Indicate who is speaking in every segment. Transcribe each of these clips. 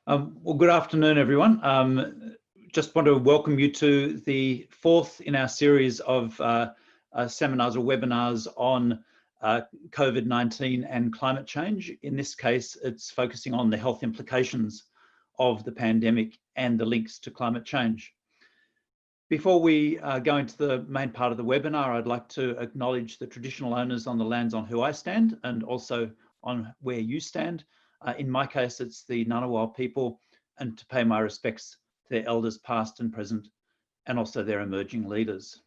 Speaker 1: Well, good afternoon, everyone. Just want to welcome you to the fourth in our series of seminars or webinars on COVID-19 and climate change. In this case, it's focusing on the health implications of the pandemic and the links to climate change. Before we go into the main part of the webinar, I'd like to acknowledge the traditional owners on the lands on who I stand and also on where you stand. In my case, it's the Ngunnawal people, and to pay my respects to their elders past and present, and also their emerging leaders.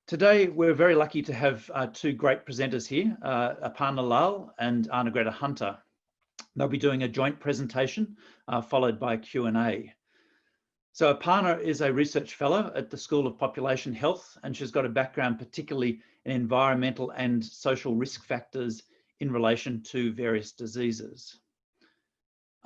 Speaker 1: Today, we're very lucky to have two great presenters here, Aparna Lal and Arnagretta Hunter. They'll be doing a joint presentation followed by a Q&A. So Aparna is a research fellow at the School of Population Health, and she's got a background particularly in environmental and social risk factors in relation to various diseases.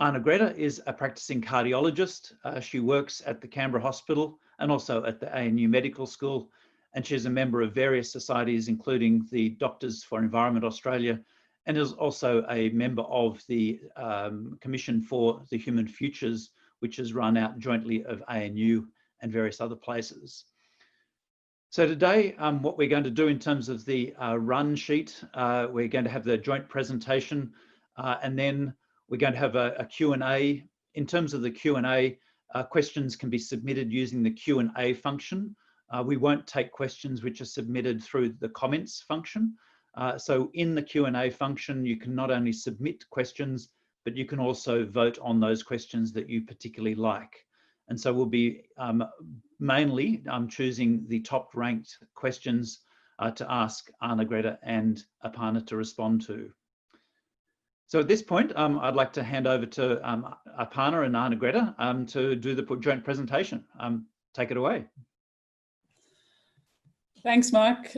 Speaker 1: Arnagretta is a practicing cardiologist. She works at the Canberra Hospital and also at the ANU Medical School, and she's a member of various societies, including the Doctors for Environment Australia, and is also a member of the Commission for the Human Futures, which is run out jointly of ANU and various other places. So today, what we're going to do in terms of the run sheet, we're going to have the joint presentation, and then we're going to have a Q&A. In terms of the Q&A, questions can be submitted using the Q&A function. We won't take questions which are submitted through the comments function. So in the Q&A function, you can not only submit questions, but you can also vote on those questions that you particularly like. And so we'll be mainly choosing the top ranked questions to ask Arnagretta and Aparna to respond to. So at this point, I'd like to hand over to Aparna and Arnagretta to do the joint presentation. Take it away.
Speaker 2: Thanks, Mark.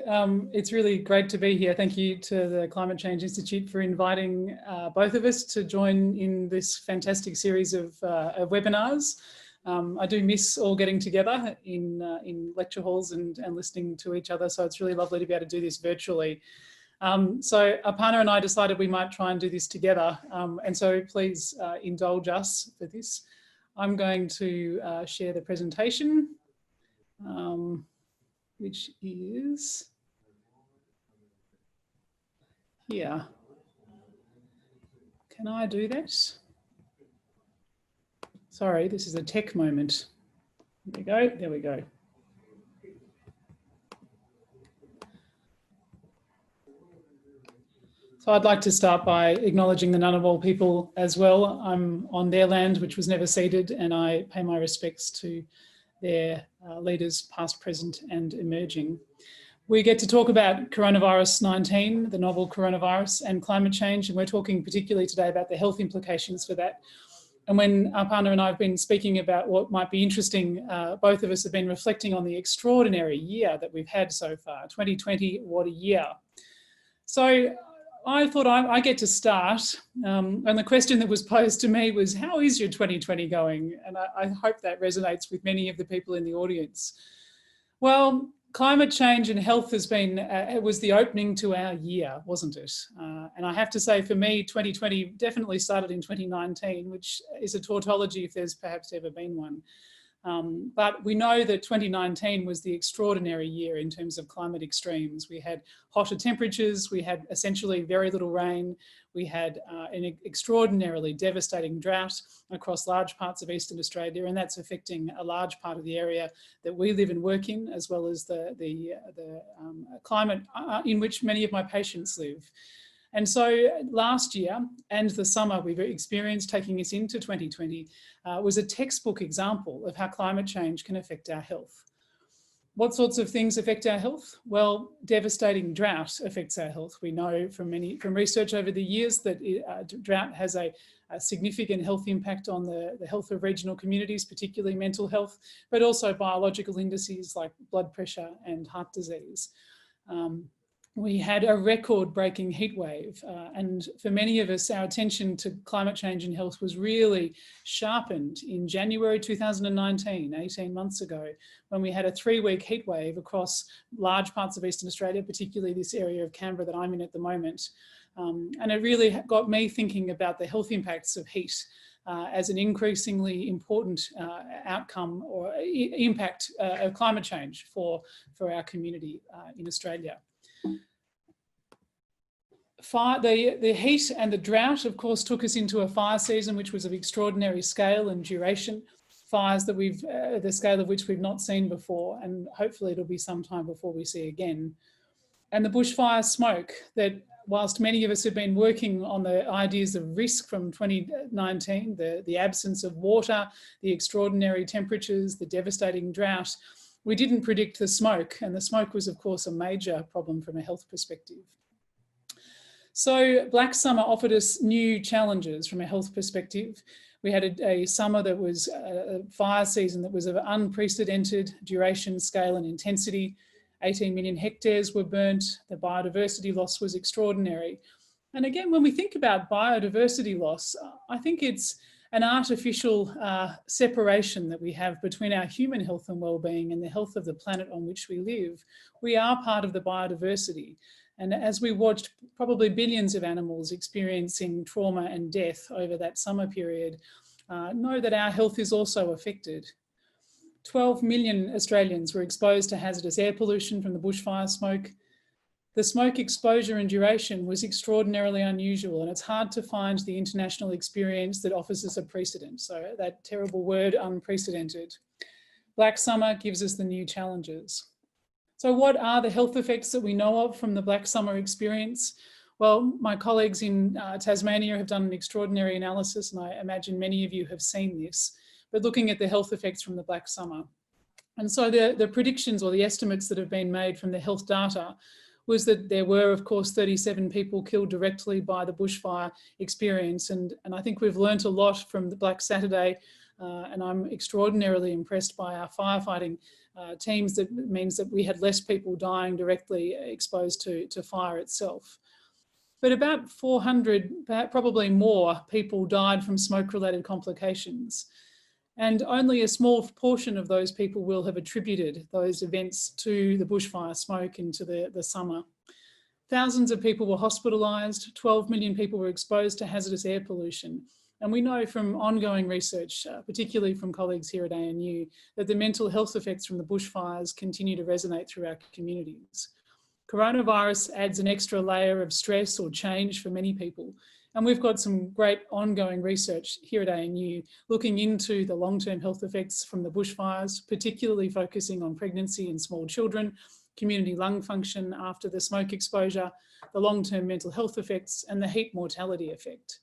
Speaker 2: It's really great to be here. Thank you to the Climate Change Institute for inviting both of us to join in this fantastic series of webinars. I do miss all getting together in lecture halls and listening to each other, so it's really lovely to be able to do this virtually. So Aparna and I decided we might try and do this together, and so please indulge us for this. I'm going to share the presentation, which is here. Can I do that? Sorry, this is a tech moment. There we go, there we go. So I'd like to start by acknowledging the Ngunnawal people as well. I'm on their land, which was never ceded, and I pay my respects to their leaders, past, present, and emerging. We get to talk about coronavirus 19, the novel coronavirus, and climate change, and we're talking particularly today about the health implications for that. And when Aparna and I have been speaking about what might be interesting, both of us have been reflecting on the extraordinary year that we've had so far. 2020, what a year. So I thought I get to start, and the question that was posed to me was, how is your 2020 going? And I hope that resonates with many of the people in the audience. Well, climate change and health has been, it was the opening to our year, wasn't it? And I have to say, for me, 2020 definitely started in 2019, which is a tautology if there's perhaps ever been one. But we know that 2019 was the extraordinary year in terms of climate extremes. We had hotter temperatures, we had essentially very little rain, we had an extraordinarily devastating drought across large parts of Eastern Australia, and that's affecting a large part of the area that we live and work in, as well as the climate in which many of my patients live. And so last year and the summer we've experienced taking us into 2020 was a textbook example of how climate change can affect our health. What sorts of things affect our health? Well, devastating drought affects our health. We know from research over the years that drought has a significant health impact on the health of regional communities, particularly mental health, but also biological indices like blood pressure and heart disease. We had a record-breaking heat wave, and for many of us, our attention to climate change and health was really sharpened in January 2019, 18 months ago, when we had a 3-week heat wave across large parts of Eastern Australia, particularly this area of Canberra that I'm in at the moment. And it really got me thinking about the health impacts of heat as an increasingly important outcome or impact of climate change for our community in Australia. The heat and the drought, of course, took us into a fire season which was of extraordinary scale and duration. Fires that the scale of which we've not seen before, and hopefully it'll be some time before we see again. And the bushfire smoke that, whilst many of us have been working on the ideas of risk from 2019, the absence of water, the extraordinary temperatures, the devastating drought, we didn't predict the smoke, and the smoke was of course a major problem from a health perspective. So Black Summer offered us new challenges from a health perspective. We had a summer that was a fire season that was of unprecedented duration, scale and intensity. 18 million hectares were burnt. The biodiversity loss was extraordinary. And again, when we think about biodiversity loss, I think it's an artificial separation that we have between our human health and well-being and the health of the planet on which we live. We are part of the biodiversity. And as we watched probably billions of animals experiencing trauma and death over that summer period, know that our health is also affected. 12 million Australians were exposed to hazardous air pollution from the bushfire smoke. The smoke exposure and duration was extraordinarily unusual, and it's hard to find the international experience that offers us a precedent. So that terrible word, unprecedented. Black Summer gives us the new challenges. So what are the health effects that we know of from the Black Summer experience? Well, my colleagues in Tasmania have done an extraordinary analysis, and I imagine many of you have seen this, but looking at the health effects from the Black Summer. And so the predictions or the estimates that have been made from the health data was that there were, of course, 37 people killed directly by the bushfire experience. And I think we've learnt a lot from the Black Saturday, and I'm extraordinarily impressed by our firefighting teams. That means that we had less people dying directly exposed to fire itself. But about 400, probably more, people died from smoke-related complications. And only a small portion of those people will have attributed those events to the bushfire smoke into the summer. Thousands of people were hospitalised, 12 million people were exposed to hazardous air pollution. And we know from ongoing research, particularly from colleagues here at ANU, that the mental health effects from the bushfires continue to resonate through our communities. Coronavirus adds an extra layer of stress or change for many people. And we've got some great ongoing research here at ANU looking into the long-term health effects from the bushfires, particularly focusing on pregnancy in small children, community lung function after the smoke exposure, the long-term mental health effects, and the heat mortality effect.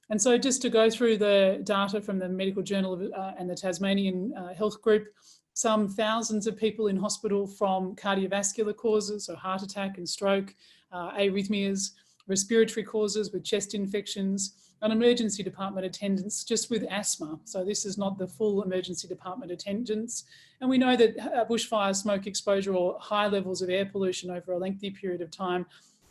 Speaker 2: And so just to go through the data from the Medical Journal and the Tasmanian Health Group, some thousands of people in hospital from cardiovascular causes, so heart attack and stroke, arrhythmias, respiratory causes with chest infections, and emergency department attendants just with asthma. So this is not the full emergency department attendants. And we know that bushfire smoke exposure or high levels of air pollution over a lengthy period of time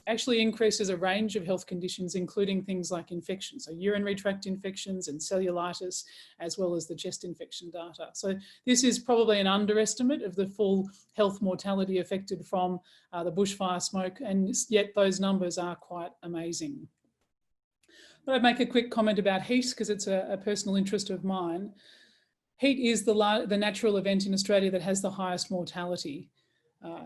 Speaker 2: actually increases a range of health conditions, including things like infections, so urinary tract infections and cellulitis, as well as the chest infection data. So this is probably an underestimate of the full health mortality affected from the bushfire smoke, and yet those numbers are quite amazing. But I'd make a quick comment about heat because it's a personal interest of mine. Heat is the natural event in Australia that has the highest mortality.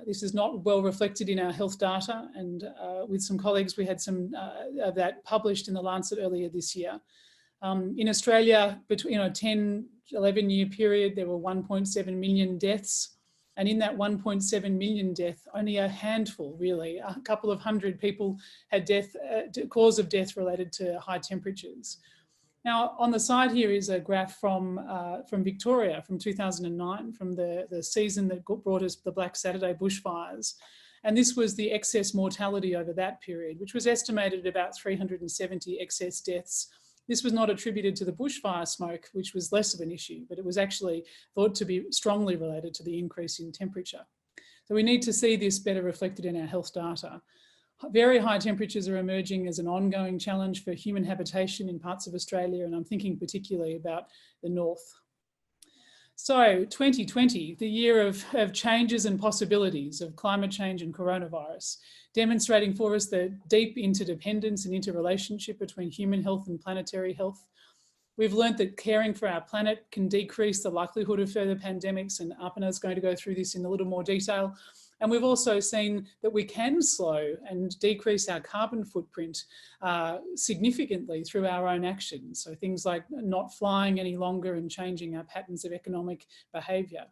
Speaker 2: This is not well reflected in our health data, and with some colleagues we had some of that published in the Lancet earlier this year. In Australia, between a 10-11 year period, there were 1.7 million deaths, and in that 1.7 million death, only a handful, really, a couple of hundred people had cause of death related to high temperatures. Now, on the side here is a graph from Victoria from 2009, from the season that brought us the Black Saturday bushfires. And this was the excess mortality over that period, which was estimated at about 370 excess deaths. This was not attributed to the bushfire smoke, which was less of an issue, but it was actually thought to be strongly related to the increase in temperature. So we need to see this better reflected in our health data. Very high temperatures are emerging as an ongoing challenge for human habitation in parts of Australia, and I'm thinking particularly about the north. So 2020, the year of changes and possibilities of climate change and coronavirus, demonstrating for us the deep interdependence and interrelationship between human health and planetary health. We've learned that caring for our planet can decrease the likelihood of further pandemics, and Aparna is going to go through this in a little more detail. And we've also seen that we can slow and decrease our carbon footprint significantly through our own actions. So things like not flying any longer and changing our patterns of economic behaviour.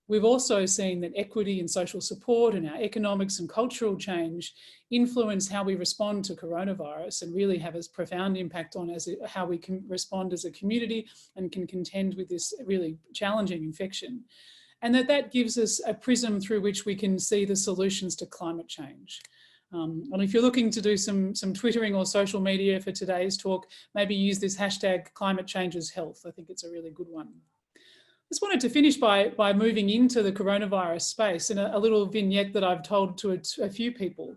Speaker 2: We've also seen that equity and social support and our economics and cultural change influence how we respond to coronavirus and really have a profound impact on how we can respond as a community and can contend with this really challenging infection. And that gives us a prism through which we can see the solutions to climate change. And if you're looking to do some twittering or social media for today's talk, maybe use this hashtag climate changes health. I think it's a really good one. Just wanted to finish by moving into the coronavirus space in a little vignette that I've told to a few people.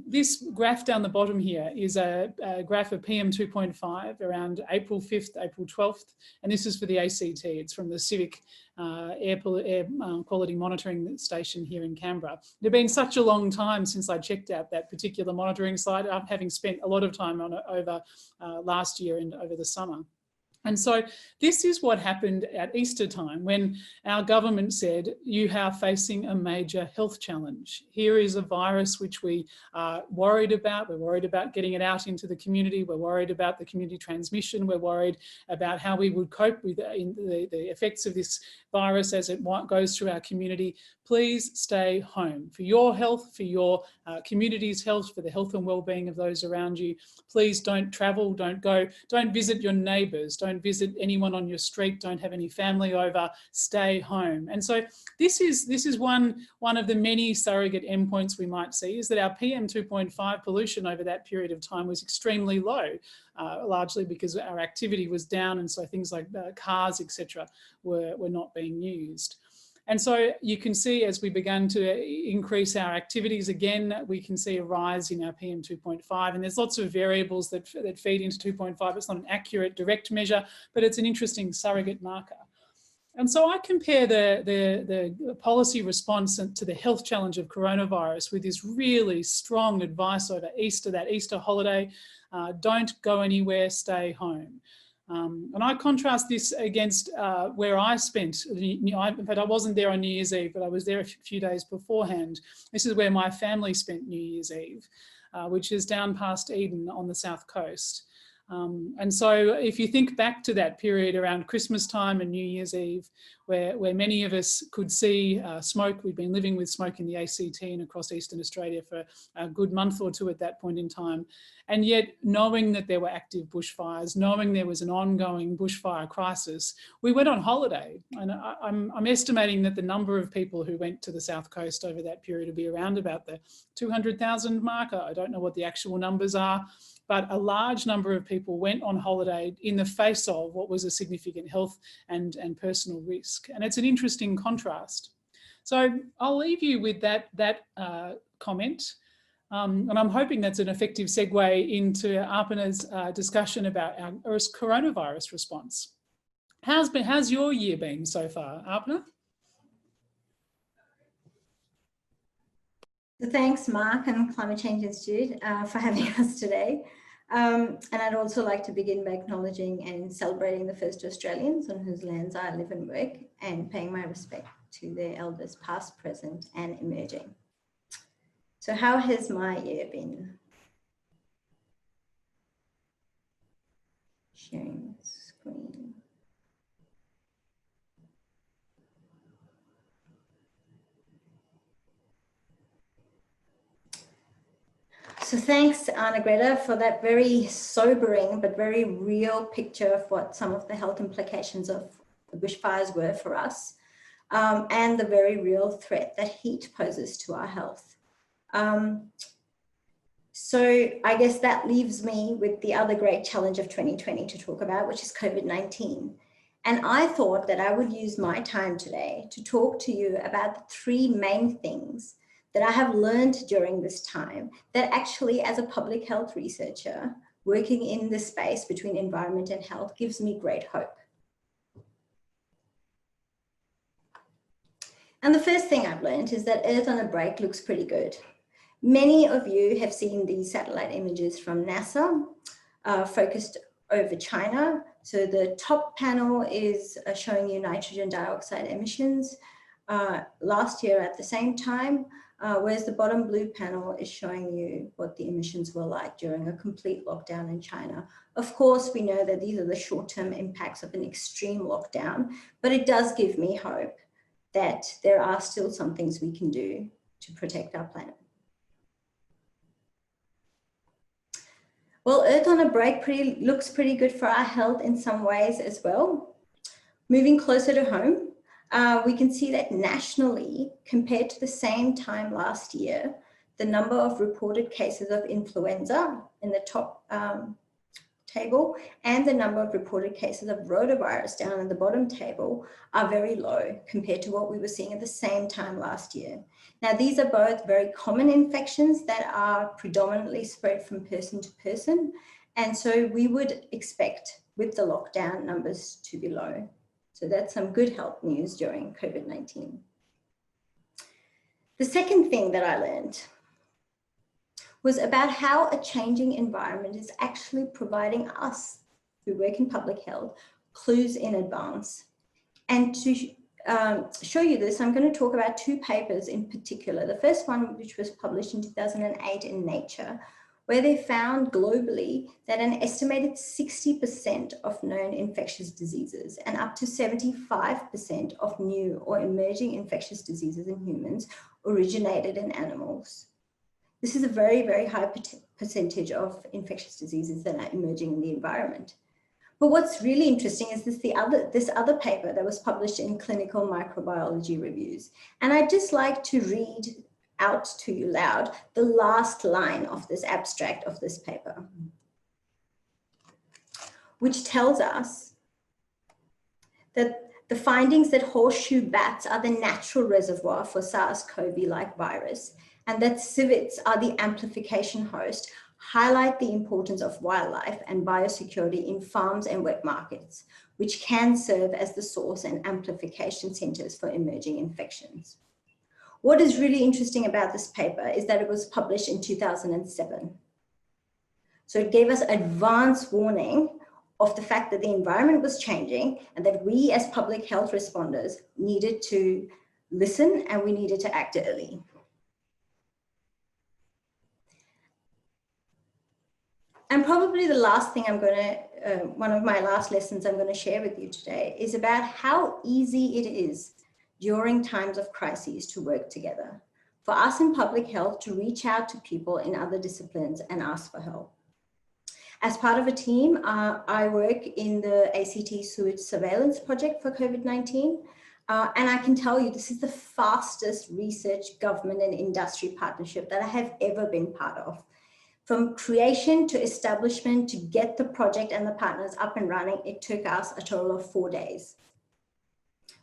Speaker 2: This graph down the bottom here is a graph of PM 2.5 around April 5th, April 12th, and this is for the ACT. It's from the Civic Air Quality Monitoring Station here in Canberra. It had been such a long time since I checked out that particular monitoring site, having spent a lot of time on it over last year and over the summer. And so this is what happened at Easter time when our government said, you are facing a major health challenge. Here is a virus which we are worried about. We're worried about getting it out into the community. We're worried about the community transmission. We're worried about how we would cope with the effects of this virus as it goes through our community. Please stay home for your health, for your community's health, for the health and well-being of those around you. Please don't travel, don't go, don't visit your neighbours, don't visit anyone on your street, don't have any family over, stay home. And so this is one of the many surrogate endpoints we might see, is that our PM 2.5 pollution over that period of time was extremely low, largely because our activity was down, and so things like cars, etc., were not being used. And so you can see as we began to increase our activities again, we can see a rise in our PM 2.5, and there's lots of variables that feed into 2.5. It's not an accurate direct measure, but it's an interesting surrogate marker. And so I compare the policy response to the health challenge of coronavirus with this really strong advice over Easter, that Easter holiday, don't go anywhere, stay home. And I contrast this against where I spent, in fact, I wasn't there on New Year's Eve, but I was there a few days beforehand. This is where my family spent New Year's Eve, which is down past Eden on the south coast. And so if you think back to that period around Christmas time and New Year's Eve, where many of us could see smoke, we'd been living with smoke in the ACT and across Eastern Australia for a good month or two at that point in time. And yet knowing that there were active bushfires, knowing there was an ongoing bushfire crisis, we went on holiday. And I'm estimating that the number of people who went to the south coast over that period would be around about the 200,000 marker. I don't know what the actual numbers are, but a large number of people went on holiday in the face of what was a significant health and personal risk. And it's an interesting contrast. So I'll leave you with that comment. And I'm hoping that's an effective segue into Aparna's discussion about our coronavirus response. How's your year been so far, Aparna?
Speaker 3: Thanks, Mark and Climate Change Institute for having us today. And I'd also like to begin by acknowledging and celebrating the first Australians on whose lands I live and work, and paying my respect to their elders past, present and emerging. So how has my year been? Sharing the screen. So thanks, Arnagretta, for that very sobering but very real picture of what some of the health implications of the bushfires were for us, and the very real threat that heat poses to our health. So I guess that leaves me with the other great challenge of 2020 to talk about, which is COVID-19. And I thought that I would use my time today to talk to you about the three main things that I have learned during this time that actually, as a public health researcher working in the space between environment and health, gives me great hope. And the first thing I've learned is that Earth on a break looks pretty good. Many of you have seen these satellite images from NASA focused over China. So the top panel is showing you nitrogen dioxide emissions last year at the same time, whereas the bottom blue panel is showing you what the emissions were like during a complete lockdown in China. Of course, we know that these are the short-term impacts of an extreme lockdown, but it does give me hope that there are still some things we can do to protect our planet. Well, Earth on a break looks pretty good for our health in some ways as well. Moving closer to home, we can see that nationally, compared to the same time last year, the number of reported cases of influenza in the top table and the number of reported cases of rotavirus down in the bottom table are very low compared to what we were seeing at the same time last year. Now, these are both very common infections that are predominantly spread from person to person. And so we would expect with the lockdown numbers to be low. So that's some good health news during COVID-19. The second thing that I learned was about how a changing environment is actually providing us, who work in public health, clues in advance. And to show you this, I'm going to talk about two papers in particular. The first one, which was published in 2008 in Nature, where they found globally that an estimated 60% of known infectious diseases and up to 75% of new or emerging infectious diseases in humans originated in animals. This is a very, very high percentage of infectious diseases that are emerging in the environment. But what's really interesting is this other paper that was published in Clinical Microbiology Reviews. And I'd just like to read out to you loud the last line of this abstract of this paper, which tells us that the findings that horseshoe bats are the natural reservoir for SARS-CoV-like virus, and that civets are the amplification host, highlight the importance of wildlife and biosecurity in farms and wet markets, which can serve as the source and amplification centers for emerging infections. What is really interesting about this paper is that it was published in 2007. So it gave us advance warning of the fact that the environment was changing and that we as public health responders needed to listen and we needed to act early. And probably the last thing one of my last lessons I'm going to share with you today is about how easy it is during times of crises to work together. For us in public health to reach out to people in other disciplines and ask for help. As part of a team, I work in the ACT sewage surveillance project for COVID-19. And I can tell you, this is the fastest research, government and industry partnership that I have ever been part of. From creation to establishment to get the project and the partners up and running, it took us a total of 4 days,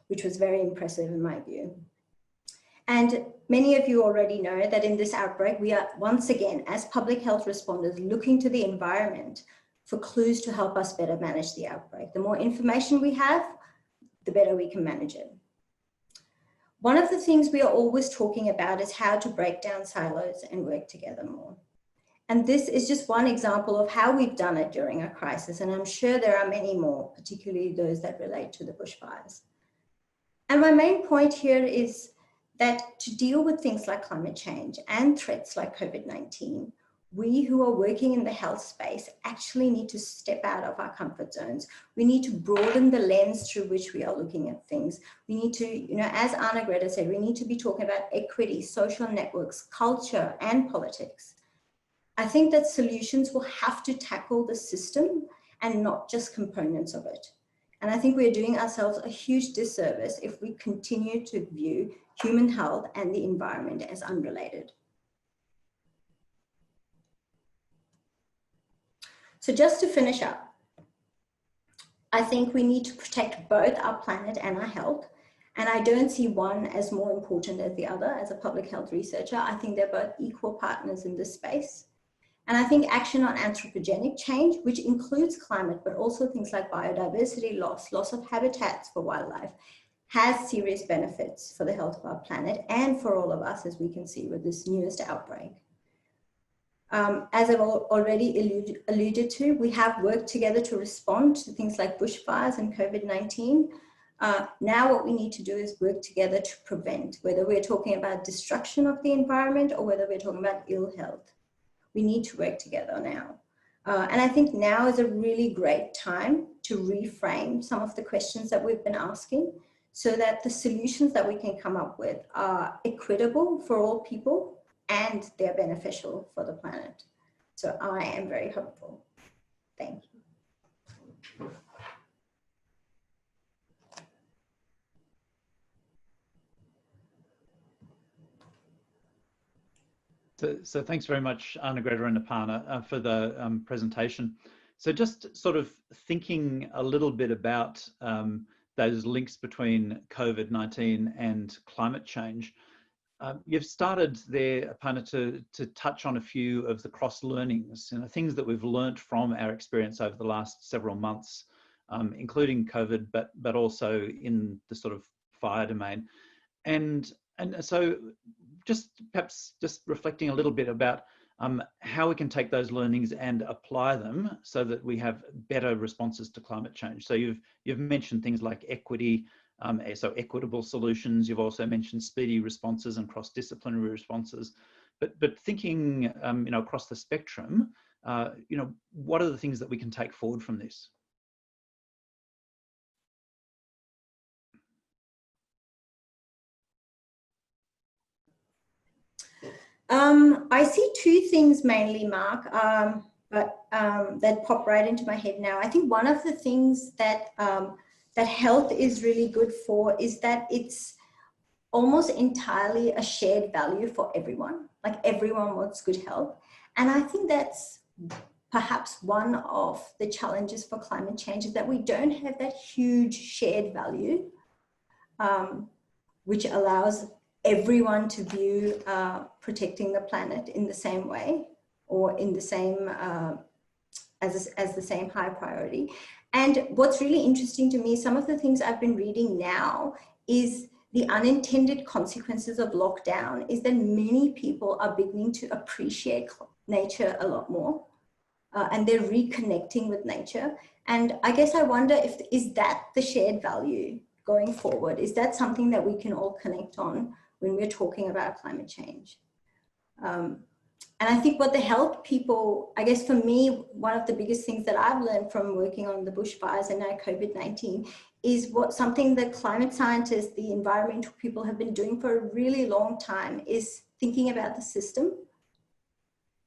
Speaker 3: which was very impressive in my view. And many of you already know that in this outbreak, we are once again, as public health responders, looking to the environment for clues to help us better manage the outbreak. The more information we have, the better we can manage it. One of the things we are always talking about is how to break down silos and work together more. And this is just one example of how we've done it during a crisis. And I'm sure there are many more, particularly those that relate to the bushfires. And my main point here is that to deal with things like climate change and threats like COVID-19, we who are working in the health space actually need to step out of our comfort zones. We need to broaden the lens through which we are looking at things. We need to, as Arnagretta said, we need to be talking about equity, social networks, culture, and politics. I think that solutions will have to tackle the system and not just components of it. And I think we're doing ourselves a huge disservice if we continue to view human health and the environment as unrelated. So just to finish up, I think we need to protect both our planet and our health. And I don't see one as more important as the other. As a public health researcher, I think they're both equal partners in this space. And I think action on anthropogenic change, which includes climate, but also things like biodiversity loss, loss of habitats for wildlife, has serious benefits for the health of our planet and for all of us, as we can see with this newest outbreak. As I've already alluded to, we have worked together to respond to things like bushfires and COVID-19. Now what we need to do is work together to prevent, whether we're talking about destruction of the environment or whether we're talking about ill health. We need to work together now. And I think now is a really great time to reframe some of the questions that we've been asking so that the solutions that we can come up with are equitable for all people and they're beneficial for the planet. So I am very hopeful. Thank you.
Speaker 1: So thanks very much, Arnagretta and Aparna, for the presentation. So just sort of thinking a little bit about those links between COVID-19 and climate change. You've started there, Aparna, to touch on a few of the cross learnings, things that we've learnt from our experience over the last several months, including COVID, but also in the sort of fire domain. And so perhaps just reflecting a little bit about how we can take those learnings and apply them so that we have better responses to climate change. So you've mentioned things like equity, so equitable solutions. You've also mentioned speedy responses and cross-disciplinary responses. But thinking across the spectrum, what are the things that we can take forward from this?
Speaker 3: I see two things mainly, Mark, that pop right into my head now. I think one of the things that that health is really good for is that it's almost entirely a shared value for everyone. Like everyone wants good health. And I think that's perhaps one of the challenges for climate change is that we don't have that huge shared value, which allows everyone to view protecting the planet in the same way or in the same as the same high priority. And what's really interesting to me, some of the things I've been reading now is the unintended consequences of lockdown is that many people are beginning to appreciate nature a lot more and they're reconnecting with nature. And I guess I wonder is that the shared value going forward? Is that something that we can all connect on when we're talking about climate change? And I think what the health people, I guess for me, one of the biggest things that I've learned from working on the bushfires and now COVID-19 is something that climate scientists, the environmental people have been doing for a really long time is thinking about the system,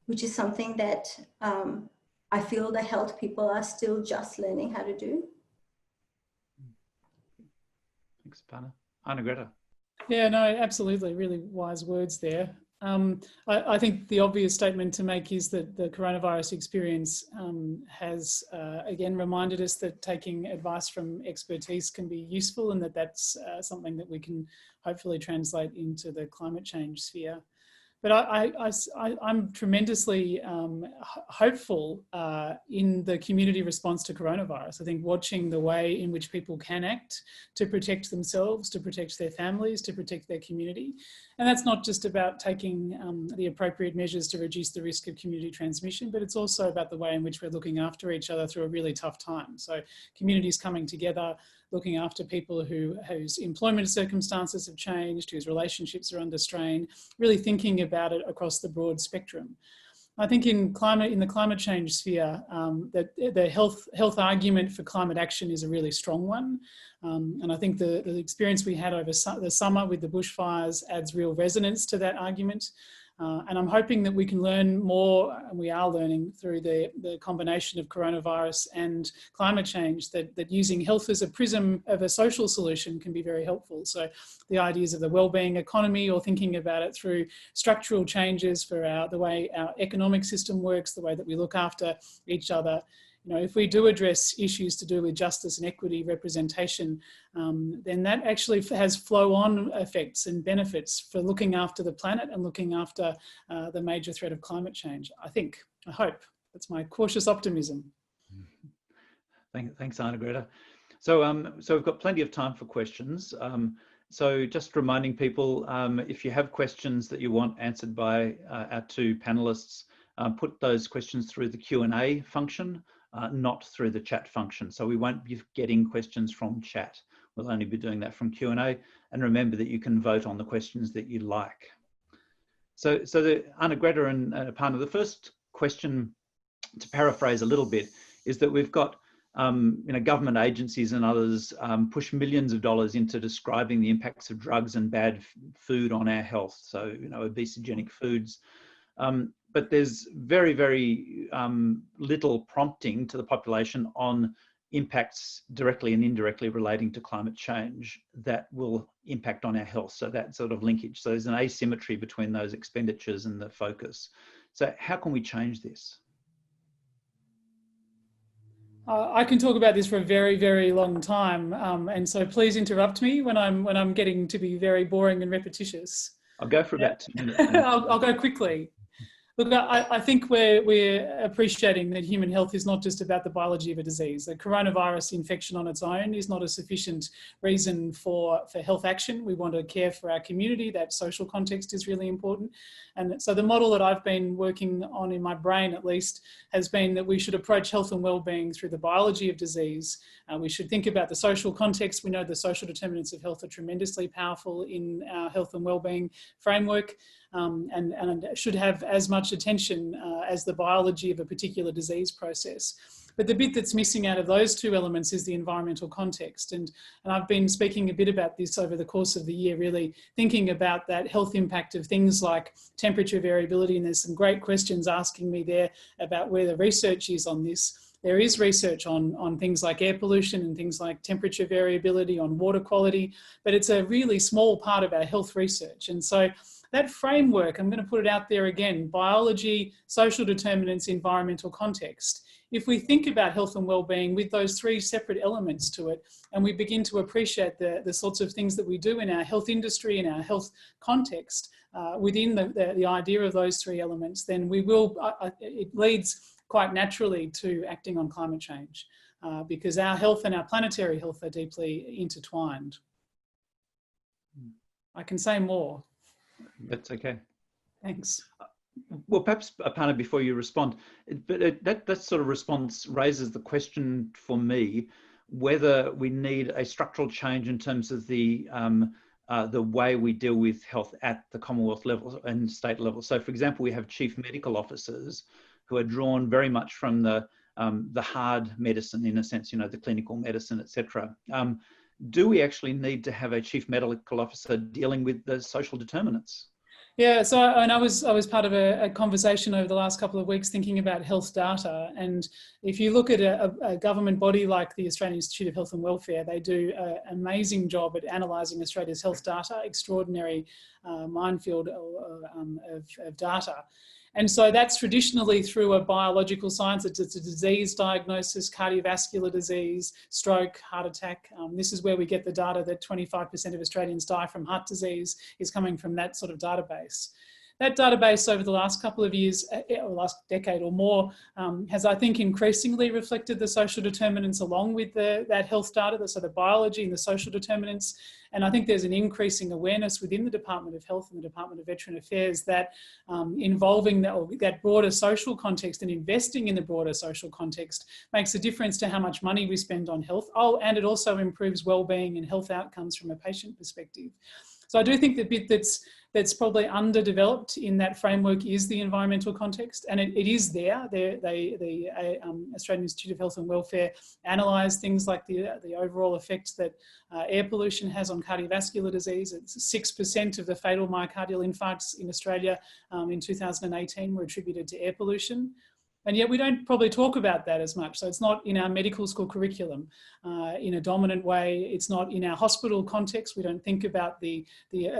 Speaker 3: which is something that I feel the health people are still just learning how to do.
Speaker 1: Thanks, Aparna. Arnagretta.
Speaker 2: Yeah, no, absolutely. Really wise words there. I think the obvious statement to make is that the coronavirus experience has, again, reminded us that taking advice from expertise can be useful and that that's something that we can hopefully translate into the climate change sphere. But I'm tremendously hopeful in the community response to coronavirus. I think watching the way in which people can act to protect themselves, to protect their families, to protect their community. And that's not just about taking the appropriate measures to reduce the risk of community transmission, but it's also about the way in which we're looking after each other through a really tough time. So communities coming together, looking after people whose employment circumstances have changed, whose relationships are under strain, really thinking about it across the broad spectrum. I think in the climate change sphere, that the health argument for climate action is a really strong one. And I think the experience we had over the summer with the bushfires adds real resonance to that argument. And I'm hoping that we can learn more, and we are learning through the combination of coronavirus and climate change, that using health as a prism of a social solution can be very helpful. So the ideas of the wellbeing economy, or thinking about it through structural changes for the way our economic system works, the way that we look after each other. You know, if we do address issues to do with justice and equity representation, then that actually has flow-on effects and benefits for looking after the planet and looking after the major threat of climate change. I hope. That's my cautious optimism.
Speaker 1: Thanks, Arnagretta. So we've got plenty of time for questions. So just reminding people, if you have questions that you want answered by our two panelists, put those questions through the Q&A function, not through the chat function. So we won't be getting questions from chat. We'll only be doing that from Q&A. And remember that you can vote on the questions that you like. So the Arnagretta and Aparna, the first question, to paraphrase a little bit, is that we've got government agencies and others push millions of dollars into describing the impacts of drugs and bad food on our health. So, obesogenic foods. But there's very, very little prompting to the population on impacts directly and indirectly relating to climate change that will impact on our health. So that sort of linkage. So there's an asymmetry between those expenditures and the focus. So how can we change this?
Speaker 2: I can talk about this for a very, very long time, and so please interrupt me when I'm getting to be very boring and repetitious.
Speaker 1: I'll go for about 2 minutes.
Speaker 2: I'll go quickly. Look, I think we're appreciating that human health is not just about the biology of a disease. The coronavirus infection on its own is not a sufficient reason for health action. We want to care for our community. That social context is really important. And so the model that I've been working on in my brain, at least, has been that we should approach health and well-being through the biology of disease. We should think about the social context. We know the social determinants of health are tremendously powerful in our health and well-being framework. And should have as much attention as the biology of a particular disease process. But the bit that's missing out of those two elements is the environmental context. And I've been speaking a bit about this over the course of the year, really thinking about that health impact of things like temperature variability. And there's some great questions asking me there about where the research is on this. There is research on things like air pollution and things like temperature variability, on water quality, but it's a really small part of our health research. And so that framework, I'm going to put it out there again, biology, social determinants, environmental context. If we think about health and well-being with those three separate elements to it, and we begin to appreciate the sorts of things that we do in our health industry, in our health context, within the idea of those three elements, then we will, it leads quite naturally to acting on climate change, because our health and our planetary health are deeply intertwined. I can say more.
Speaker 1: That's okay.
Speaker 2: Thanks.
Speaker 1: Well, perhaps, Aparna, before you respond, but that sort of response raises the question for me whether we need a structural change in terms of the way we deal with health at the Commonwealth level and state level. So, for example, we have chief medical officers who are drawn very much from the hard medicine, in a sense, the clinical medicine, etc. Do we actually need to have a chief medical officer dealing with the social determinants?
Speaker 2: Yeah, so I was part of a conversation over the last couple of weeks thinking about health data. And if you look at a government body like the Australian Institute of Health and Welfare, they do an amazing job at analysing Australia's health data, extraordinary minefield of data. And so that's traditionally through a biological science. It's a disease diagnosis, cardiovascular disease, stroke, heart attack. This is where we get the data that 25% of Australians die from heart disease is coming from that sort of database. That database over the last couple of years, or last decade or more, has, I think, increasingly reflected the social determinants along with that health data, so the biology and the social determinants. And I think there's an increasing awareness within the Department of Health and the Department of Veteran Affairs that involving that broader social context and investing in the broader social context makes a difference to how much money we spend on health. Oh, and it also improves well-being and health outcomes from a patient perspective. So I do think the bit that's probably underdeveloped in that framework is the environmental context, and it is there. The Australian Institute of Health and Welfare analyse things like the overall effects that air pollution has on cardiovascular disease. It's 6% of the fatal myocardial infarcts in Australia in 2018 were attributed to air pollution. And yet we don't probably talk about that as much. So it's not in our medical school curriculum in a dominant way. It's not in our hospital context. We don't think about the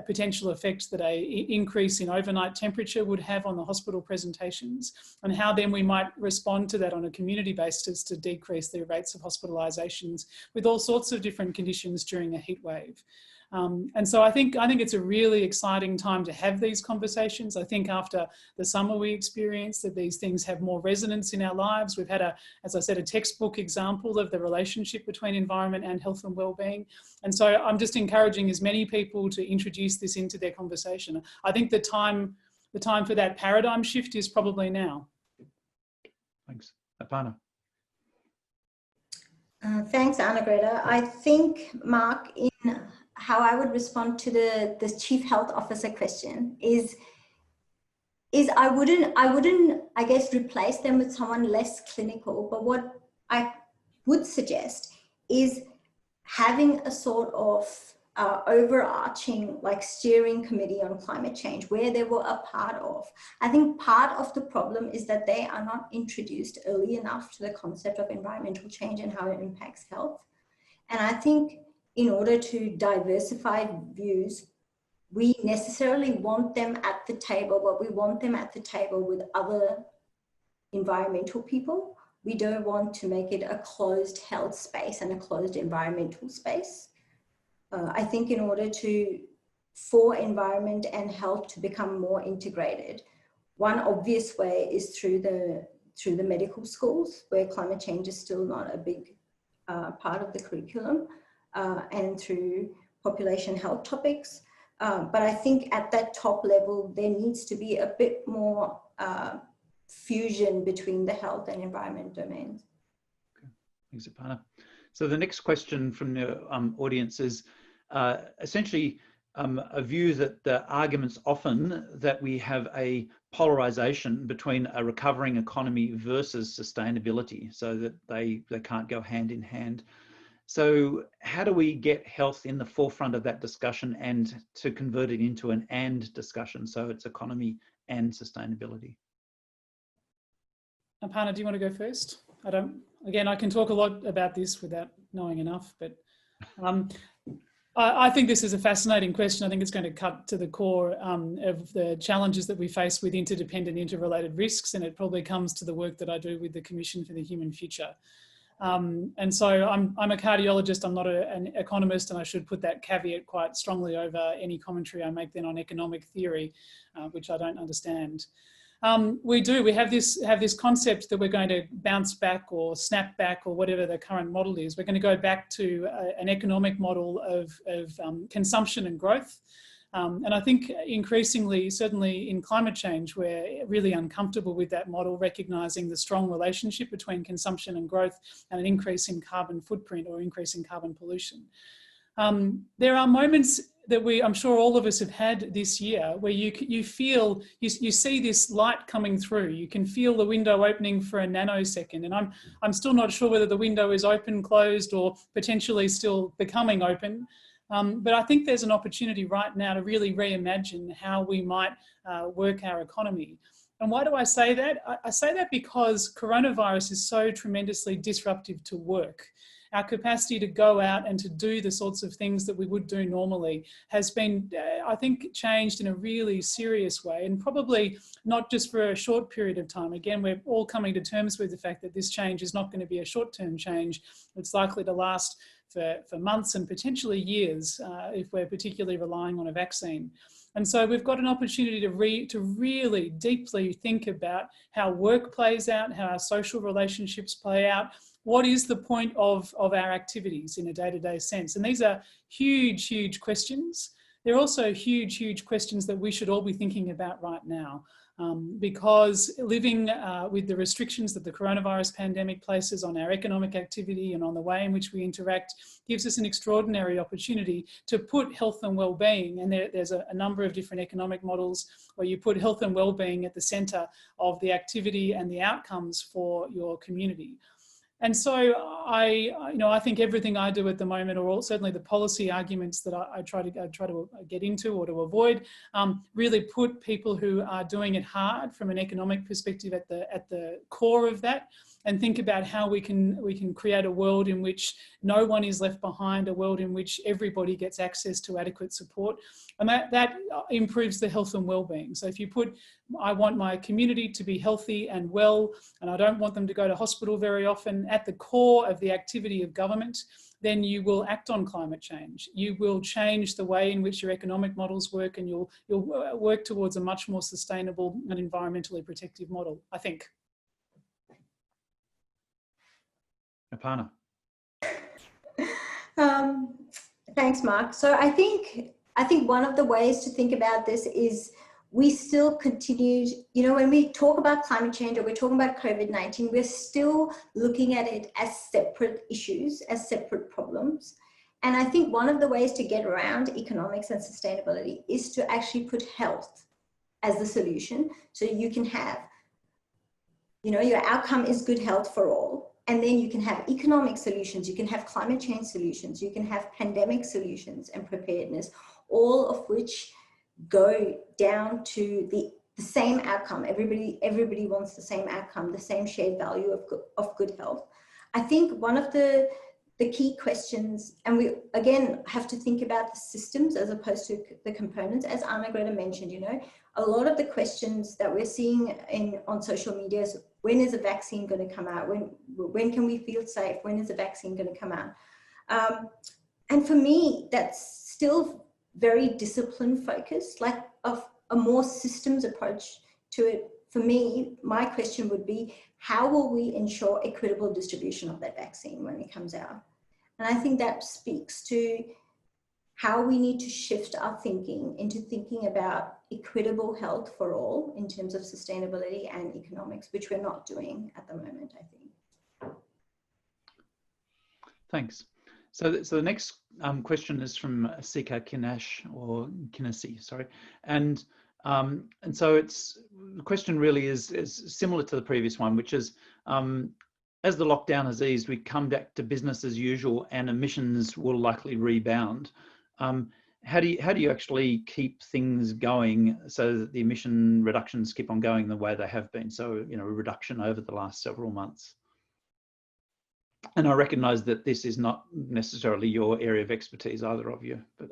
Speaker 2: potential effects that an increase in overnight temperature would have on the hospital presentations, and how then we might respond to that on a community basis to decrease the rates of hospitalisations with all sorts of different conditions during a heat wave. And so I think it's a really exciting time to have these conversations. I think after the summer we experienced that these things have more resonance in our lives. We've had, as I said, a textbook example of the relationship between environment and health and well-being. And so I'm just encouraging as many people to introduce this into their conversation. I think the time the time for that paradigm shift is probably now.
Speaker 1: Thanks. Aparna.
Speaker 3: Thanks, Arnagretta. I think, Mark, in how I would respond to the Chief Health Officer question is I wouldn't, I guess, replace them with someone less clinical, but what I would suggest is having a sort of overarching like steering committee on climate change where they were a part of. I think part of the problem is that they are not introduced early enough to the concept of environmental change and how it impacts health. And I think in order to diversify views, we necessarily want them at the table, but we want them at the table with other environmental people. We don't want to make it a closed health space and a closed environmental space. I think in order for environment and health to become more integrated, one obvious way is through the medical schools, where climate change is still not a big part of the curriculum, and through population health topics. But I think at that top level, there needs to be a bit more fusion between the health and environment domains.
Speaker 1: Okay. Thanks, Aparna. So the next question from the audience is essentially a view that the arguments often that we have a polarization between a recovering economy versus sustainability, so that they can't go hand in hand. So how do we get health in the forefront of that discussion and to convert it into an and discussion, so it's economy and sustainability?
Speaker 2: Aparna, do you want to go first? Again, I can talk a lot about this without knowing enough, but I think this is a fascinating question. I think it's going to cut to the core of the challenges that we face with interdependent, interrelated risks, and it probably comes to the work that I do with the Commission for the Human Future. And so I'm a cardiologist, I'm not an economist, and I should put that caveat quite strongly over any commentary I make then on economic theory, which I don't understand. We have this concept that we're going to bounce back or snap back or whatever the current model is. We're going to go back to an economic model of consumption and growth. And I think increasingly, certainly in climate change, we're really uncomfortable with that model, recognising the strong relationship between consumption and growth and an increase in carbon footprint or increase in carbon pollution. There are moments that I'm sure all of us have had this year where you see this light coming through. You can feel the window opening for a nanosecond, and I'm still not sure whether the window is open, closed, or potentially still becoming open. But I think there's an opportunity right now to really reimagine how we might work our economy. And why do I say that? I say that because coronavirus is so tremendously disruptive to work. Our capacity to go out and to do the sorts of things that we would do normally has been, I think, changed in a really serious way, and probably not just for a short period of time. Again, we're all coming to terms with the fact that this change is not going to be a short-term change. It's likely to last for months and potentially years if we're particularly relying on a vaccine. And so we've got an opportunity to really deeply think about how work plays out, how our social relationships play out. What is the point of our activities in a day-to-day sense? And these are huge, huge questions. They're also huge, huge questions that we should all be thinking about right now. Because living with the restrictions that the coronavirus pandemic places on our economic activity and on the way in which we interact gives us an extraordinary opportunity to put health and well-being, and there's a number of different economic models where you put health and well-being at the centre of the activity and the outcomes for your community. And so I think everything I do at the moment, or certainly the policy arguments that I try to get into or to avoid, really put people who are doing it hard from an economic perspective at the core of that, and think about how we can create a world in which no one is left behind, a world in which everybody gets access to adequate support, and that improves the health and well-being. So if you put, I want my community to be healthy and well, and I don't want them to go to hospital very often, at the core of the activity of government, then you will act on climate change. You will change the way in which your economic models work, and you'll work towards a much more sustainable and environmentally protective model, I think.
Speaker 1: Aparna.
Speaker 3: Thanks, Mark. So I think one of the ways to think about this is we still continue, you know, when we talk about climate change or we're talking about COVID-19, we're still looking at it as separate issues, as separate problems. And I think one of the ways to get around economics and sustainability is to actually put health as the solution. So you can have, you know, your outcome is good health for all. And then you can have economic solutions, you can have climate change solutions, you can have pandemic solutions and preparedness, all of which go down to the same outcome. Everybody wants the same outcome, the same shared value of good health. I think one of the key questions, and we again have to think about the systems as opposed to the components, as Arnagretta mentioned, you know, a lot of the questions that we're seeing on social media is, when is a vaccine going to come out? When can we feel safe? When is a vaccine going to come out? And for me, that's still very discipline focused, like of a more systems approach to it. For me, my question would be, how will we ensure equitable distribution of that vaccine when it comes out? And I think that speaks to how we need to shift our thinking into thinking about equitable health for all in terms of sustainability and economics, which we're not doing at the moment, I think.
Speaker 1: Thanks. So the next question is from Sika Kinash, or Kinesi, sorry. And so the question really is similar to the previous one, which is, as the lockdown has eased, we come back to business as usual and emissions will likely rebound. How do you actually keep things going so that the emission reductions keep on going the way they have been? So, you know, a reduction over the last several months. And I recognise that this is not necessarily your area of expertise, either of you. But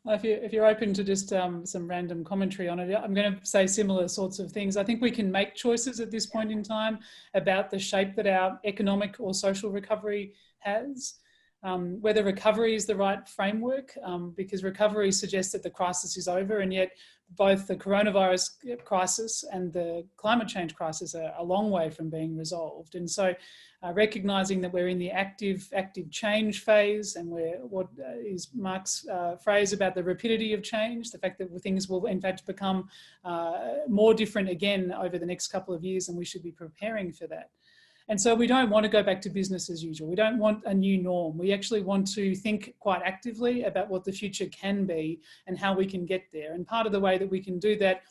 Speaker 2: well, if you're open to just some random commentary on it, I'm going to say similar sorts of things. I think we can make choices at this point in time about the shape that our economic or social recovery has. Whether recovery is the right framework, because recovery suggests that the crisis is over, and yet both the coronavirus crisis and the climate change crisis are a long way from being resolved. And so recognising that we're in the active change phase, and what is Mark's phrase about the rapidity of change, the fact that things will in fact become more different again over the next couple of years, and we should be preparing for that. And so we don't want to go back to business as usual. We don't want a new norm. We actually want to think quite actively about what the future can be and how we can get there. And part of the way that we can do that,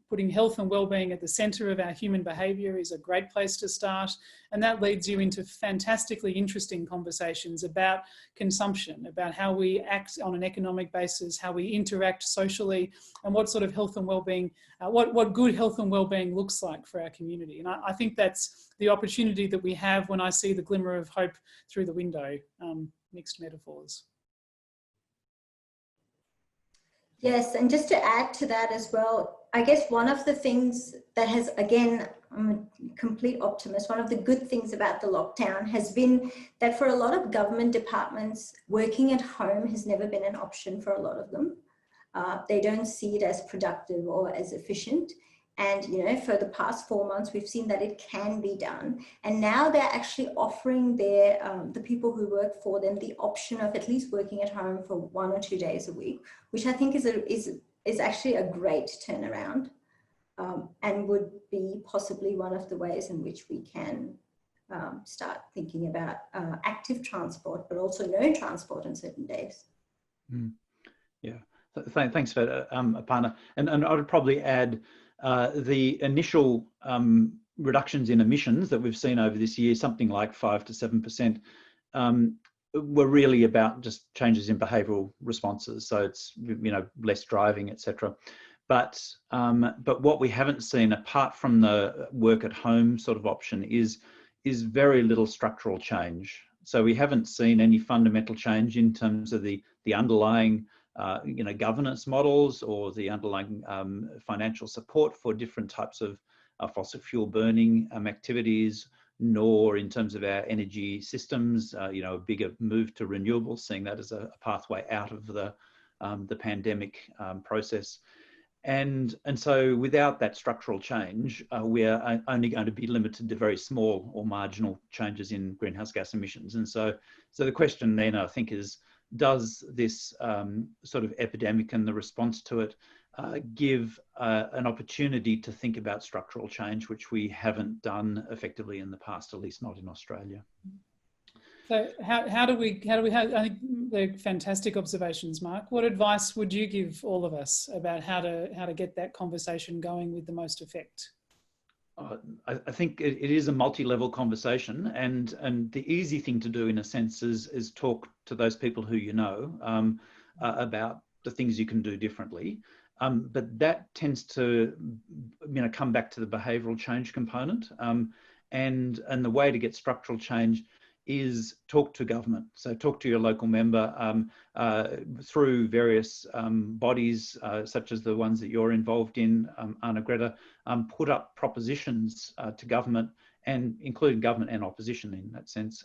Speaker 2: putting health and well-being at the centre of our human behaviour, is a great place to start. And that leads you into fantastically interesting conversations about consumption, about how we act on an economic basis, how we interact socially, and what sort of health and well-being, what good health and well-being looks like for our community. And I think that's the opportunity that we have when I see the glimmer of hope through the window, mixed metaphors.
Speaker 3: Yes, and just to add to that as well, I guess one of the things that has, again, I'm a complete optimist, one of the good things about the lockdown has been that for a lot of government departments, working at home has never been an option for a lot of them. They don't see it as productive or as efficient. And, you know, for the past 4 months, we've seen that it can be done. And now they're actually offering the people who work for them the option of at least working at home for 1 or 2 days a week, which I think is actually a great turnaround, and would be possibly one of the ways in which we can start thinking about active transport, but also no transport on certain days.
Speaker 1: Yeah, thanks for that, Aparna. And I would probably add the initial reductions in emissions that we've seen over this year, something like 5 to 7%, were really about just changes in behavioural responses. So it's, you know, less driving, etc. But what we haven't seen, apart from the work at home sort of option, is very little structural change. So we haven't seen any fundamental change in terms of the underlying you know, governance models or the underlying financial support for different types of fossil fuel burning activities, nor in terms of our energy systems, you know, a bigger move to renewables, seeing that as a pathway out of the pandemic process. And so without that structural change, we're only going to be limited to very small or marginal changes in greenhouse gas emissions. And so the question then, I think, is, does this sort of epidemic and the response to it give an opportunity to think about structural change, which we haven't done effectively in the past, at least not in Australia.
Speaker 2: So how do we have, I think they're fantastic observations, Mark. What advice would you give all of us about how to get that conversation going with the most effect?
Speaker 1: I think it is a multi-level conversation, and the easy thing to do in a sense is talk to those people who you know about the things you can do differently. But that tends to come back to the behavioural change component, and the way to get structural change is talk to government. So talk to your local member through various bodies such as the ones that you're involved in, Arnagretta, put up propositions to government, and including government and opposition in that sense,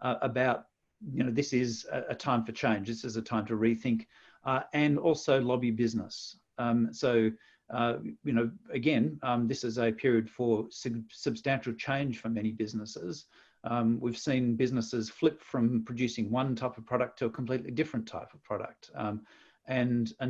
Speaker 1: about, this is a time for change, this is a time to rethink, and also lobby business. Again, this is a period for substantial change for many businesses. We've seen businesses flip from producing one type of product to a completely different type of product.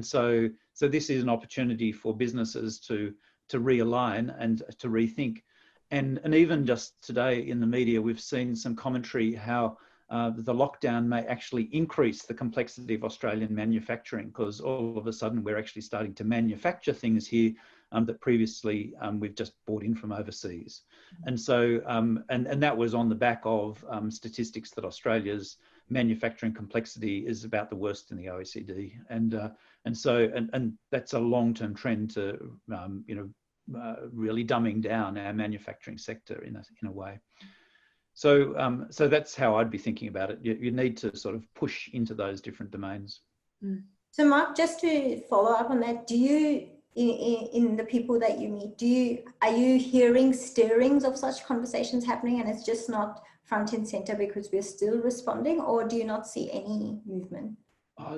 Speaker 1: So this is an opportunity for businesses to realign and to rethink. And even just today in the media, we've seen some commentary how the lockdown may actually increase the complexity of Australian manufacturing, because all of a sudden we're actually starting to manufacture things here that previously we've just bought in from overseas. And so, and that was on the back of statistics that Australia's manufacturing complexity is about the worst in the OECD. And that's a long-term trend to, really dumbing down our manufacturing sector in a way. So that's how I'd be thinking about it. You need to sort of push into those different domains.
Speaker 3: So Mark, just to follow up on that, do you, in the people that you meet, are you hearing stirrings of such conversations happening, and it's just not front and center because we're still responding, or do you not see any movement?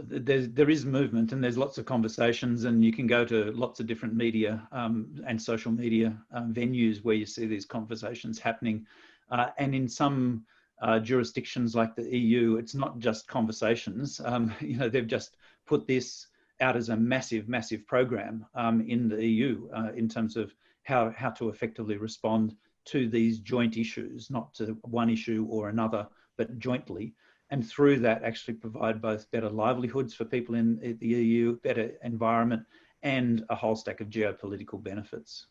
Speaker 1: There is movement, and there's lots of conversations, and you can go to lots of different media and social media venues where you see these conversations happening. And in some jurisdictions like the EU, it's not just conversations. They've just put this out as a massive, massive program in the EU in terms of how to effectively respond to these joint issues, not to one issue or another, but jointly. And through that, actually provide both better livelihoods for people in the EU, better environment, and a whole stack of geopolitical benefits.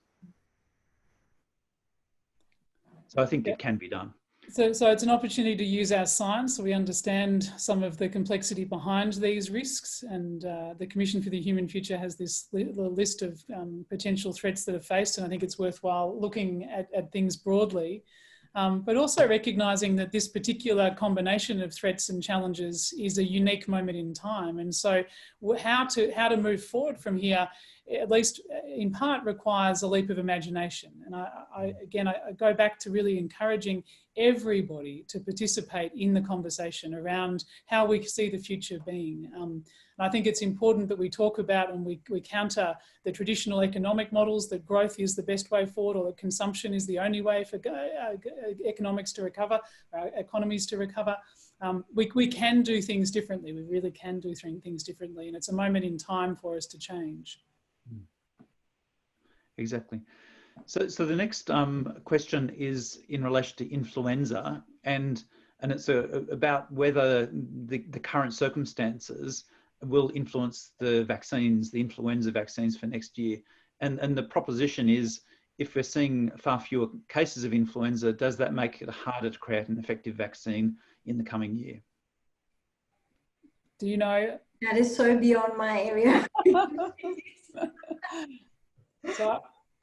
Speaker 1: So I think it can be done.
Speaker 2: So it's an opportunity to use our science so we understand some of the complexity behind these risks. And the Commission for the Human Future has this list of potential threats that are faced. And I think it's worthwhile looking at things broadly, but also recognising that this particular combination of threats and challenges is a unique moment in time. And so how to move forward from here, at least in part, requires a leap of imagination. And I go back to really encouraging everybody to participate in the conversation around how we see the future being. And I think it's important that we talk about and we counter the traditional economic models that growth is the best way forward, or that consumption is the only way for economics to recover, economies to recover. We can do things differently. We really can do things differently. And it's a moment in time for us to change.
Speaker 1: Exactly. So the next question is in relation to influenza, and it's about whether the current circumstances will influence the vaccines, the influenza vaccines for next year. And the proposition is, if we're seeing far fewer cases of influenza, does that make it harder to create an effective vaccine in the coming year?
Speaker 2: Do you know?
Speaker 3: That is so beyond my area.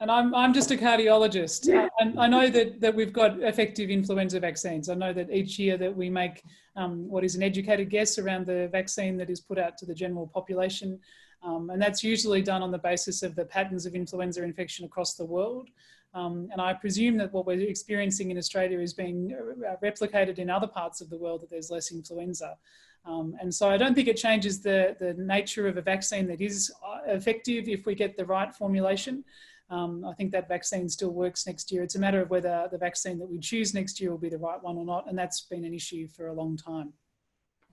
Speaker 2: And I'm just a cardiologist. And I know that we've got effective influenza vaccines. I know that each year that we make what is an educated guess around the vaccine that is put out to the general population. And that's usually done on the basis of the patterns of influenza infection across the world. And I presume that what we're experiencing in Australia is being replicated in other parts of the world, that there's less influenza. And so I don't think it changes the nature of a vaccine that is effective if we get the right formulation. I think that vaccine still works next year. It's a matter of whether the vaccine that we choose next year will be the right one or not. And that's been an issue for a long time.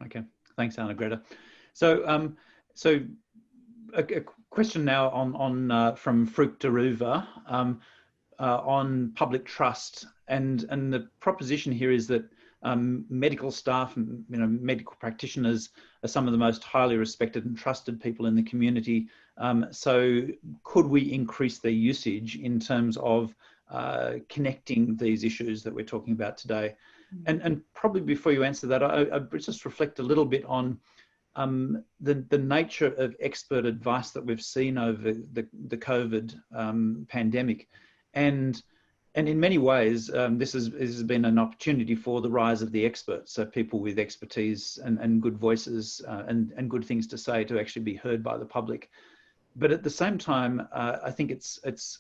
Speaker 1: Okay, thanks, Arnagretta. So a question now from Fruit Deruva on public trust, and the proposition here is that medical staff, medical practitioners are some of the most highly respected and trusted people in the community. So could we increase their usage in terms of connecting these issues that we're talking about today? And probably before you answer that, I'd just reflect a little bit on the nature of expert advice that we've seen over the COVID pandemic. And in many ways, this has been an opportunity for the rise of the experts, so people with expertise and good voices and good things to say to actually be heard by the public. But at the same time, I think it's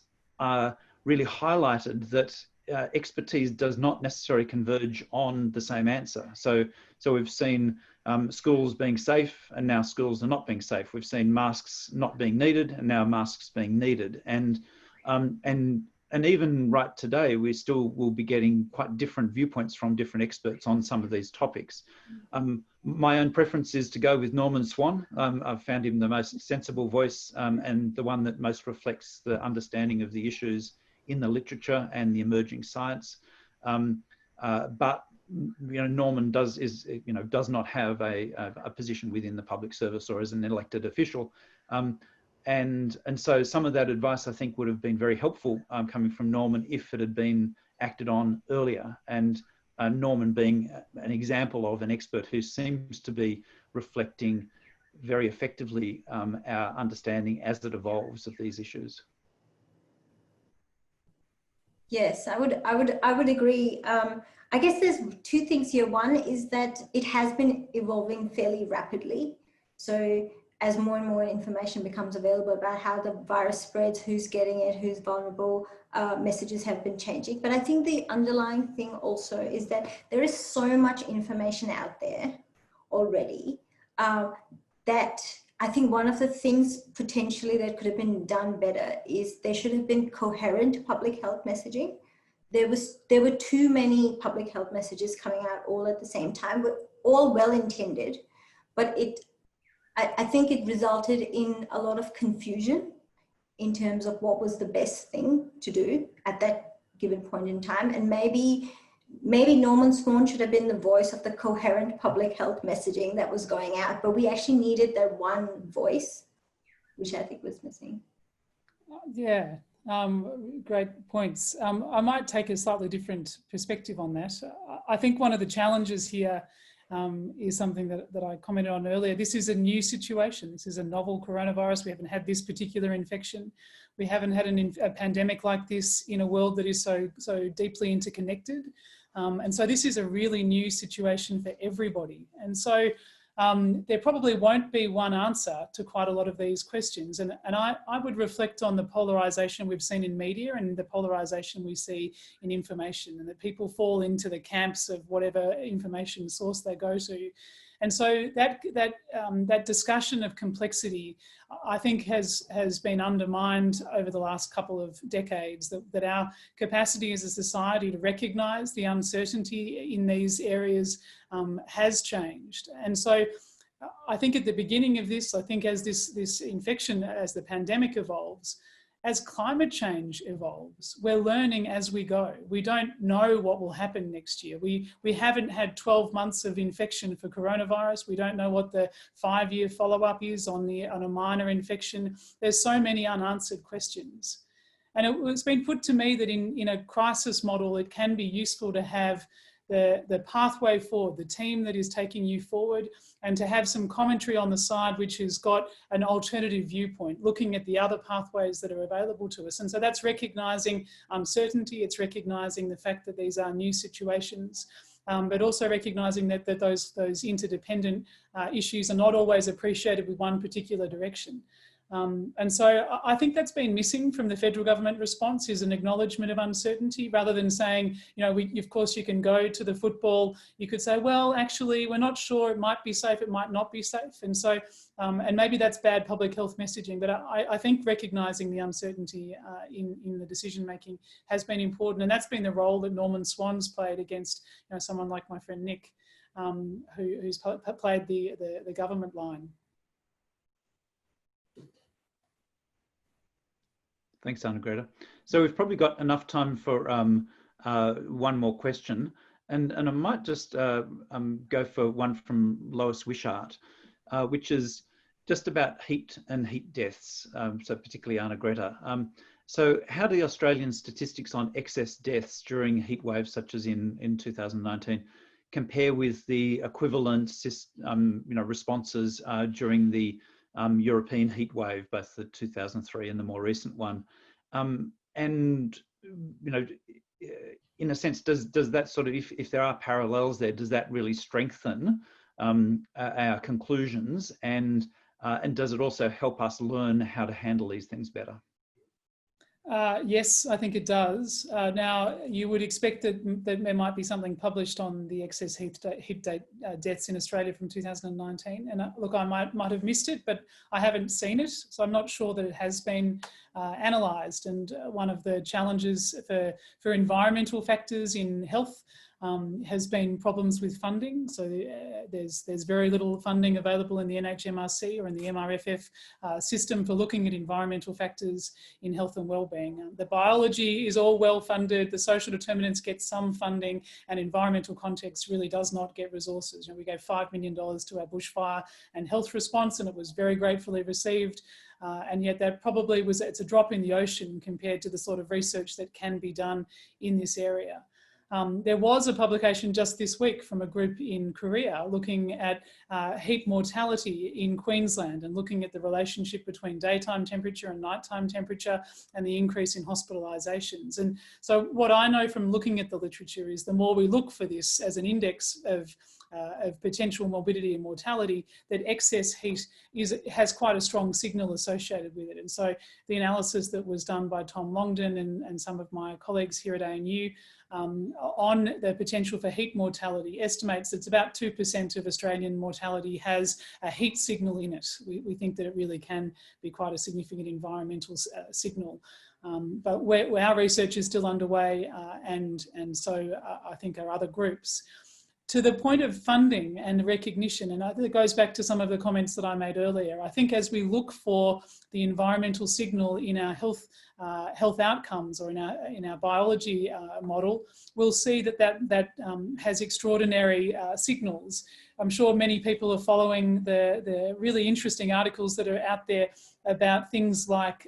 Speaker 1: really highlighted that expertise does not necessarily converge on the same answer. So we've seen schools being safe, and now schools are not being safe. We've seen masks not being needed, and now masks being needed. And even right today, we still will be getting quite different viewpoints from different experts on some of these topics. My own preference is to go with Norman Swan. I've found him the most sensible voice and the one that most reflects the understanding of the issues in the literature and the emerging science. But Norman does not have a position within the public service or as an elected official. And so some of that advice, I think, would have been very helpful coming from Norman if it had been acted on earlier. And Norman being an example of an expert who seems to be reflecting very effectively our understanding as it evolves of these issues.
Speaker 3: Yes, I would agree. I guess there's two things here. One is that it has been evolving fairly rapidly. So as more and more information becomes available about how the virus spreads, who's getting it, who's vulnerable, messages have been changing. But I think the underlying thing also is that there is so much information out there already that I think one of the things potentially that could have been done better is there should have been coherent public health messaging. There were too many public health messages coming out all at the same time, all well intended, but I think it resulted in a lot of confusion in terms of what was the best thing to do at that given point in time. And maybe Norman Swan should have been the voice of the coherent public health messaging that was going out, but we actually needed that one voice, which I think was missing.
Speaker 2: Yeah, great points. I might take a slightly different perspective on that. I think one of the challenges here is something that I commented on earlier. This is a new situation. This is a novel coronavirus. We haven't had this particular infection. We haven't had a pandemic like this in a world that is so deeply interconnected. And so this is a really new situation for everybody. And so there probably won't be one answer to quite a lot of these questions. And I would reflect on the polarization we've seen in media and the polarization we see in information, and that people fall into the camps of whatever information source they go to. And so that discussion of complexity, I think, has been undermined over the last couple of decades, that our capacity as a society to recognise the uncertainty in these areas has changed. And so I think at the beginning of this, I think as this infection, as the pandemic evolves, as climate change evolves, we're learning as we go. We don't know what will happen next year. We haven't had 12 months of infection for coronavirus. We don't know what the 5-year follow-up is on a minor infection. There's so many unanswered questions. And it's been put to me that in a crisis model, it can be useful to have the pathway forward, the team that is taking you forward, and to have some commentary on the side which has got an alternative viewpoint, looking at the other pathways that are available to us. And so that's recognising uncertainty, it's recognising the fact that these are new situations, but also recognising that those interdependent issues are not always appreciated with one particular direction. And so I think that's been missing from the federal government response, is an acknowledgement of uncertainty, rather than saying, of course you can go to the football, you could say, well, actually, we're not sure, it might be safe, it might not be safe. And so, and maybe that's bad public health messaging, but I think recognising the uncertainty in the decision-making has been important. And that's been the role that Norman Swan's played against someone like my friend Nick, who's played the government line.
Speaker 1: Thanks, Arnagretta. So we've probably got enough time for one more question. And I might just go for one from Lois Wishart, which is just about heat and heat deaths, so particularly Arnagretta. So how do the Australian statistics on excess deaths during heat waves, such as in 2019, compare with the equivalent responses during the European heat wave, both the 2003 and the more recent one? And, in a sense, does that sort of, if there are parallels there, does that really strengthen our conclusions, and does it also help us learn how to handle these things better?
Speaker 2: Yes, I think it does. Now, you would expect that there might be something published on the excess heat deaths in Australia from 2019. And look, I might have missed it, but I haven't seen it. So I'm not sure that it has been analysed. And one of the challenges for environmental factors in health has been problems with funding. So there's very little funding available in the NHMRC or in the MRFF system for looking at environmental factors in health and wellbeing. The biology is all well funded, the social determinants get some funding, and environmental context really does not get resources. We gave $5 million to our bushfire and health response, and it was very gratefully received. And yet that probably it's a drop in the ocean compared to the sort of research that can be done in this area. There was a publication just this week from a group in Korea looking at heat mortality in Queensland and looking at the relationship between daytime temperature and nighttime temperature and the increase in hospitalisations. And so what I know from looking at the literature is the more we look for this as an index of potential morbidity and mortality, that excess heat has quite a strong signal associated with it. And so the analysis that was done by Tom Longden and some of my colleagues here at ANU on the potential for heat mortality estimates that it's about 2% of Australian mortality has a heat signal in it. We think that it really can be quite a significant environmental signal. But our research is still underway, and so I think our other groups. To the point of funding and recognition, and I think it goes back to some of the comments that I made earlier, I think as we look for the environmental signal in our health outcomes or in our biology model, we'll see that has extraordinary signals. I'm sure many people are following the really interesting articles that are out there about things like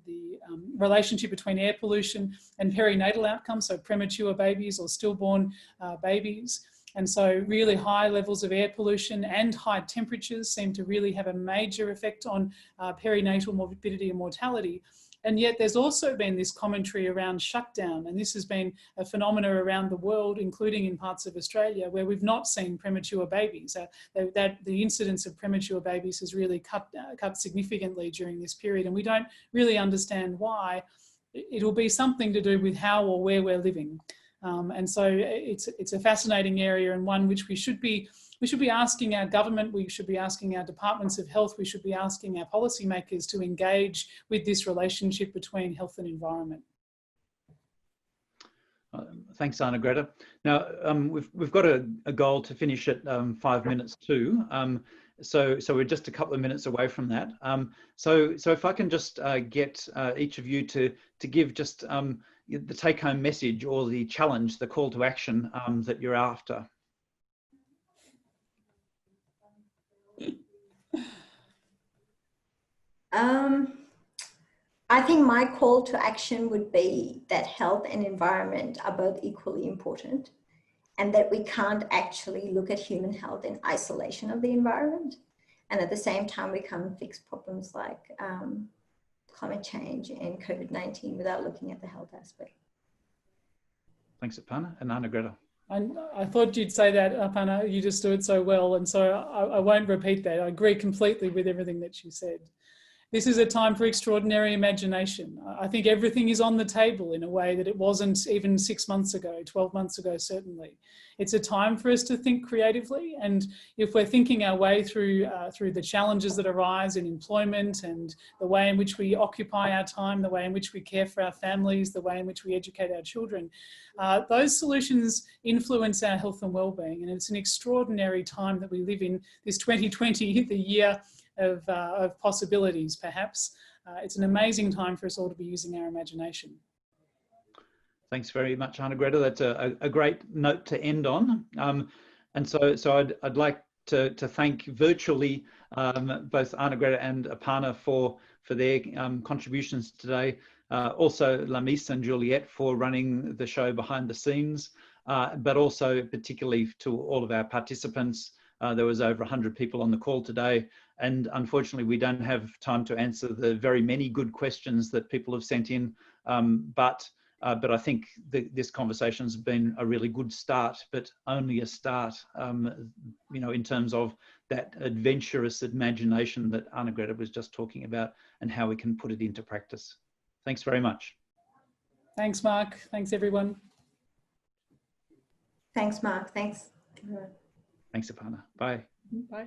Speaker 2: the relationship between air pollution and perinatal outcomes, so premature babies or stillborn babies. And so really high levels of air pollution and high temperatures seem to really have a major effect on perinatal morbidity and mortality. And yet there's also been this commentary around shutdown, and this has been a phenomena around the world, including in parts of Australia, where we've not seen premature babies. The incidence of premature babies has really cut significantly during this period, and we don't really understand why. It'll be something to do with how or where we're living. And so it's a fascinating area, and one which we should be asking our government, we should be asking our departments of health, we should be asking our policymakers to engage with this relationship between health and environment.
Speaker 1: Thanks, Arnagretta. Now, we've got a goal to finish at 5 minutes too. So we're just a couple of minutes away from that. So if I can just get each of you to give just the take-home message or the challenge, the call to action that you're after.
Speaker 3: I think my call to action would be that health and environment are both equally important, and that we can't actually look at human health in isolation of the environment. And at the same time, we can't fix problems like climate change and COVID-19 without looking at the health aspect.
Speaker 1: Thanks, Aparna. And Arnagretta.
Speaker 2: I thought you'd say that, Aparna. You just do it so well. And so I won't repeat that. I agree completely with everything that you said. This is a time for extraordinary imagination. I think everything is on the table in a way that it wasn't even 6 months ago, 12 months ago, certainly. It's a time for us to think creatively. And if we're thinking our way through the challenges that arise in employment and the way in which we occupy our time, the way in which we care for our families, the way in which we educate our children, those solutions influence our health and well-being. And it's an extraordinary time that we live in, this 2020, the year of possibilities, perhaps. it's an amazing time for us all to be using our imagination.
Speaker 1: Thanks very much, Arnagretta. That's a great note to end on. And so I'd like to thank virtually both Arnagretta and Aparna for their contributions today. Also Lamis and Juliet for running the show behind the scenes, but also particularly to all of our participants. There was over 100 people on the call today, and unfortunately we don't have time to answer the very many good questions that people have sent in, but I think this conversation has been a really good start, but only a start, you know, in terms of that adventurous imagination that Arnagretta was just talking about and how we can put it into practice. Thanks very much.
Speaker 2: Thanks, Mark. Thanks, everyone.
Speaker 3: Thanks, Mark. Thanks, everyone.
Speaker 1: Thanks, Aparna. Bye.
Speaker 2: Bye.